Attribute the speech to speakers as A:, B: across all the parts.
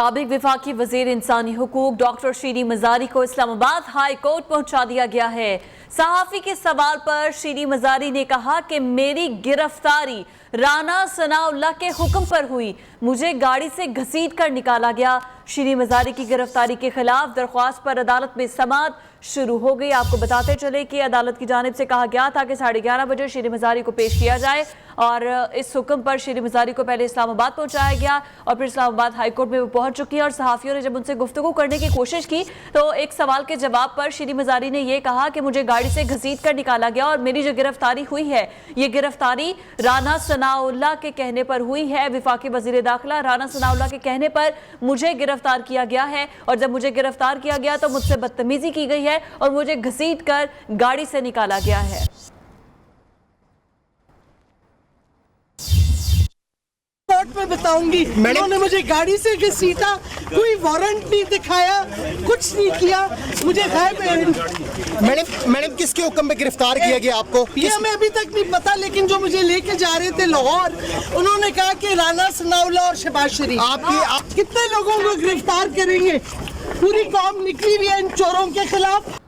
A: साबिक वफाकी वजीर इंसानी हुकूक डॉक्टर शीरी मजारी को इस्लामाबाद हाई कोर्ट पहुंचा दिया गया है। सहाफ़ी के सवाल पर शीरी मजारी ने कहा कि मेरी गिरफ्तारी राना सनाउल्लाह के हुक्म पर हुई, मुझे गाड़ी से घसीट कर निकाला गया। शीरी मजारी की गिरफ्तारी के खिलाफ दरख्वास्त पर अदालत में समाअत शुरू हो गई। आपको बताते चले कि अदालत की जानिब से कहा गया था कि 11:30 बजे शीरी मजारी को पेश किया जाए और इस हुक्म पर शीरी मजारी को पहले इस्लामाबाद पहुंचाया गया और फिर इस्लामाबाद हाई कोर्ट में वो पहुंच चुकी है। और सहाफ़ियों ने जब उनसे गुफ्तगू करने की कोशिश की तो एक सवाल के जवाब पर शीरी मजारी ने यह कहा कि मुझे गाड़ी से घसीट कर निकाला गया और मेरी जो गिरफ्तारी हुई है ये गिरफ्तारी राना सनाउल्लाह के कहने पर हुई है। वफाकी वजीर दाखिला राना सनाउल्लाह के कहने पर मुझे गिरफ्तार किया गया है और जब मुझे गिरफ्तार किया गया तो मुझसे बदतमीजी की गई है और मुझे घसीट कर गाड़ी से निकाला गया है।
B: कोर्ट में बताऊंगी, उन्होंने मुझे गाड़ी से घसीटा, कोई वारंट नहीं दिखाया, कुछ नहीं किया, मुझे
C: मैडम किसके हुक्म पे गिरफ्तार किया गया आपको?
B: ये हमें अभी तक नहीं पता, लेकिन जो मुझे लेके जा रहे थे लाहौर, उन्होंने कहा कि राना सनाउल्लाह और शहबाज शरीफ आप कितने लोगों को गिरफ्तार करेंगे? पूरी कौम निकली हुई है इन चोरों के खिलाफ।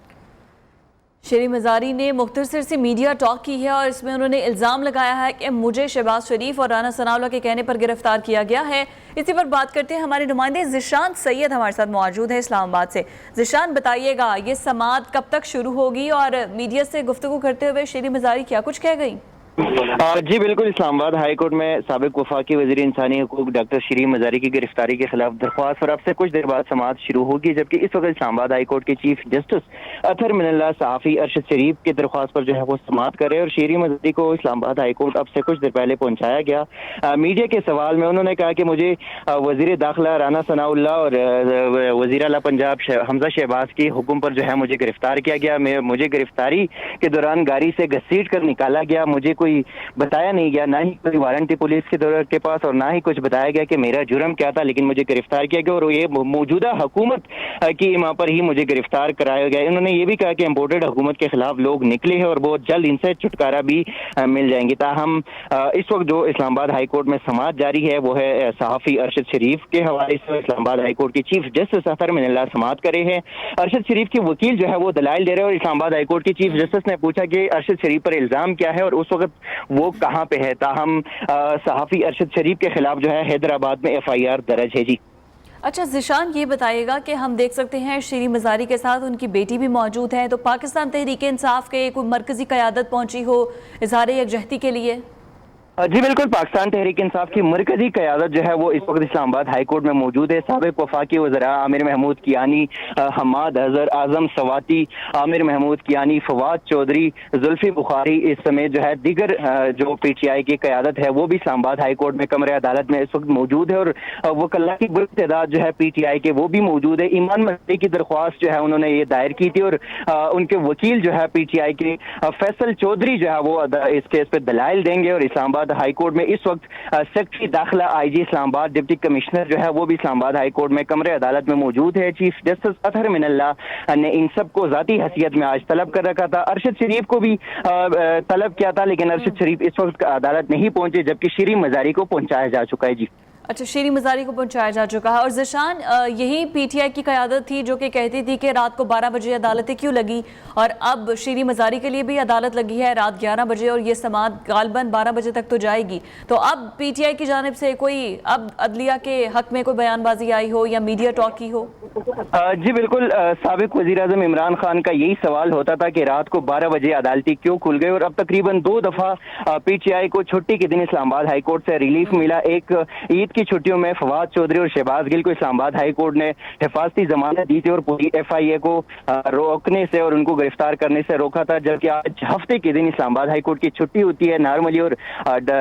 A: शीरी मजारी ने मुख्तसर से मीडिया टॉक की है और इसमें उन्होंने इल्ज़ाम लगाया है कि मुझे शहबाज शरीफ और राना सनाउल्लाह के कहने पर गिरफ्तार किया गया है। इसी पर बात करते हैं, हमारे नुमाइंदे ज़िशान सैयद हमारे साथ मौजूद है इस्लामाबाद से। ज़िशान, बताइएगा ये समाअत कब तक शुरू होगी और मीडिया से गुफ्तगू करते हुए शीरी मजारी क्या कुछ कह गई?
D: जी बिल्कुल, इस्लामाबाद हाई कोर्ट में साबिक वफाकी वजीर इंसानी हुकूक डॉक्टर शीरी मजारी की गिरफ्तारी के खिलाफ दरख्वास्त पर अब से कुछ देर बाद समाअत शुरू होगी, जबकि इस वक्त इस्लामाबाद हाई कोर्ट के चीफ जस्टिस अतहर मिनल्लाह सहाफ़ी अरशद शरीफ की दरख्वास्त पर जो है वो समाअत करे और शीरी मजारी को इस्लामाबाद हाई कोर्ट अब से कुछ देर पहले पहुंचाया गया। मीडिया के सवाल में उन्होंने कहा कि मुझे वजीर दाखिला राना सनाउल्लाह और वजीर आला पंजाब हमजा शहबाज के हुक्म पर जो है मुझे गिरफ्तार किया गया। मुझे गिरफ्तारी के दौरान गाड़ी से घसीट कर निकाला गया, मुझे कोई बताया नहीं गया, ना ही कोई वारंट थी पुलिस के पास और ना ही कुछ बताया गया कि मेरा जुर्म क्या था, लेकिन मुझे गिरफ्तार किया गया और ये मौजूदा हुकूमत की इमाम पर ही मुझे गिरफ्तार कराया गया। इन्होंने ये भी कहा कि इम्पोर्टेड हुकूमत के खिलाफ लोग निकले हैं और बहुत जल्द इनसे छुटकारा भी मिल जाएंगी। ताहम इस वक्त जो इस्लामाबाद हाई कोर्ट में समाअत जारी है वो है सहाफ़ी अरशद शरीफ के हवाले से। इस्लामाबाद हाई कोर्ट के चीफ जस्टिस अतहर मिनल्लाह समाअत करे हैं। अरशद शरीफ के वकील जो है वो दलाइल दे रहे हैं और इस्लामाबाद हाई कोर्ट के चीफ जस्टिस ने पूछा कि अरशद शरीफ पर इल्जाम क्या है और उस वक्त वो कहां पे है। ताहम सहाफ़ी अरशद शरीफ के खिलाफ जो है हैदराबाद में FIR दर्ज है। जी
A: अच्छा ज़िशान, ये बताइएगा कि हम देख सकते हैं शीरी मजारी के साथ उनकी बेटी भी मौजूद है, तो पाकिस्तान तहरीक इंसाफ के कोई मरकजी क़यादत पहुंची हो इज़हार यकजहती के लिए?
D: जी बिल्कुल, पाकिस्तान तहरीक इंसाफ की मरकजी क़यादत जो है वो इस वक्त इस्लामाबाद हाई कोर्ट में मौजूद है। साबिक वफाकी वज़रा आमिर महमूद कियानी, हमाद अजहर, आज़म सवाती, आमिर महमूद कियानी, फवाद चौधरी, जुल्फी बुखारी इस समय जो है दीगर जो PTI की क़यादत है वो भी इस्लामाबाद हाई कोर्ट में कमरे अदालत में इस वक्त मौजूद है और वकला की बड़ी तादाद जो है PTI के वो भी मौजूद है। ईमान मसीह की दरख्वास्त जो है उन्होंने ये दायर की थी और उनके वकील जो है PTI के फैसल चौधरी जो है वो इस केस पे दलाइल देंगे और इस्लामाबाद हाई कोर्ट में इस वक्त सेक्रेटरी दाखिला IG इस्लामाबाद डिप्टी कमिश्नर जो है वो भी इस्लामाबाद हाई कोर्ट में कमरे अदालत में मौजूद है। चीफ जस्टिस अतहर मिनल्लाह ने इन सब को जाती हैसियत में आज तलब कर रखा था। अरशद शरीफ को भी तलब किया था, लेकिन अरशद शरीफ इस वक्त अदालत नहीं पहुंचे, जबकि शीरी मजारी को पहुंचाया जा चुका है। जी
A: अच्छा, शीरी मजारी को पहुंचाया जा चुका है। और ज़िशान, यही PTI की क़यादत थी जो कि कहती थी कि रात को 12 बजे अदालतें क्यों लगी और अब शीरी मजारी के लिए भी अदालत लगी है रात 11 बजे और ये समाअत गालबन 12 बजे तक तो जाएगी। तो अब PTI की जानिब से कोई अब अदलिया के हक में कोई बयानबाजी आई हो या मीडिया टॉक की हो?
D: जी बिल्कुल, साबिक वज़ीर आज़म इमरान खान का यही सवाल होता था कि रात को 12 बजे अदालती क्यों खुल गई और अब तकरीबन 2 दफ़ा PTI को छुट्टी के दिन इस्लामाबाद हाई कोर्ट से रिलीफ मिला। एक ईद की छुट्टियों में फवाद चौधरी और शहबाज गिल को इस्लामाबाद हाई कोर्ट ने हिफाजती जमानत दी थी और पूरी FIA को रोकने से और उनको गिरफ्तार करने से रोका था, जबकि आज हफ्ते के दिन इस्लामाबाद हाई कोर्ट की छुट्टी होती है नॉर्मली और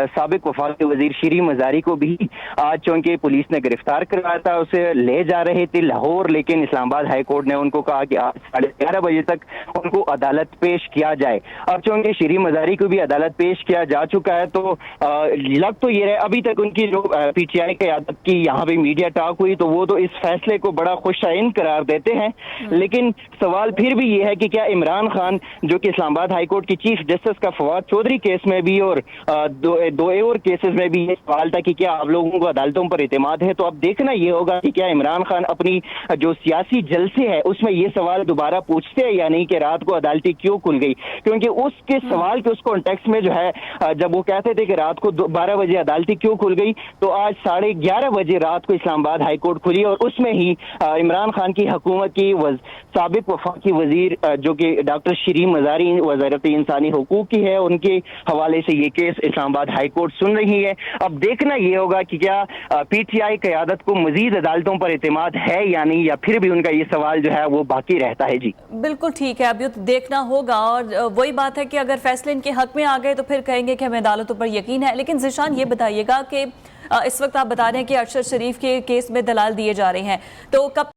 D: साबिक वफाकी वजीर शीरी मजारी को भी आज चूंकि पुलिस ने गिरफ्तार करवाया था उसे ले जा रहे थे लाहौर, लेकिन इस्लामाबाद हाई कोर्ट ने उनको कहा कि आज 11:30 बजे तक उनको अदालत पेश किया जाए। अब चूंकि शीरी मजारी को भी अदालत पेश किया जा चुका है तो लग तो ये रहे अभी तक उनकी जो PTI PTI क़यादत की यहाँ पे मीडिया टॉक हुई तो वो तो इस फैसले को बड़ा खुशाइन करार देते हैं, लेकिन सवाल फिर भी ये है कि क्या इमरान खान जो कि इस्लामाबाद हाई कोर्ट की चीफ जस्टिस का फवाद चौधरी केस में भी और दो और केसेस में भी ये सवाल था कि क्या आप लोगों को अदालतों पर एतमाद है, तो अब देखना ये होगा कि क्या इमरान खान अपनी जो सियासी जलसे है उसमें ये सवाल दोबारा पूछते हैं या नहीं कि रात को अदालतें क्यों खुल गई, क्योंकि उसके सवाल के उस कॉन्टेक्स्ट में जो है जब वो कहते थे कि रात को 12 बजे अदालतें क्यों खुल गई, तो आज 11:30 बजे रात को इस्लामाबाद हाई कोर्ट खुली और उसमें ही इमरान खान की हुकूमत की साबिक वफाकी वजीर जो कि डॉक्टर शीरीन मजारी वज़ारत इंसानी हुकूक की है, उनके हवाले से ये केस इस्लामाबाद हाई कोर्ट सुन रही है। अब देखना ये होगा कि क्या PTI क़यादत को मजीद अदालतों पर एतमाद है या नहीं, या फिर भी उनका ये सवाल जो है वो बाकी रहता है। जी
A: बिल्कुल ठीक है, अभी तो देखना होगा। और वही बात है कि अगर फैसले इनके हक में आ गए तो फिर कहेंगे कि हमें अदालतों पर यकीन है। लेकिन ज़ीशान ये बताइएगा कि इस वक्त आप बता रहे हैं कि अरशद शरीफ के केस में दलाल दिए जा रहे हैं, तो कब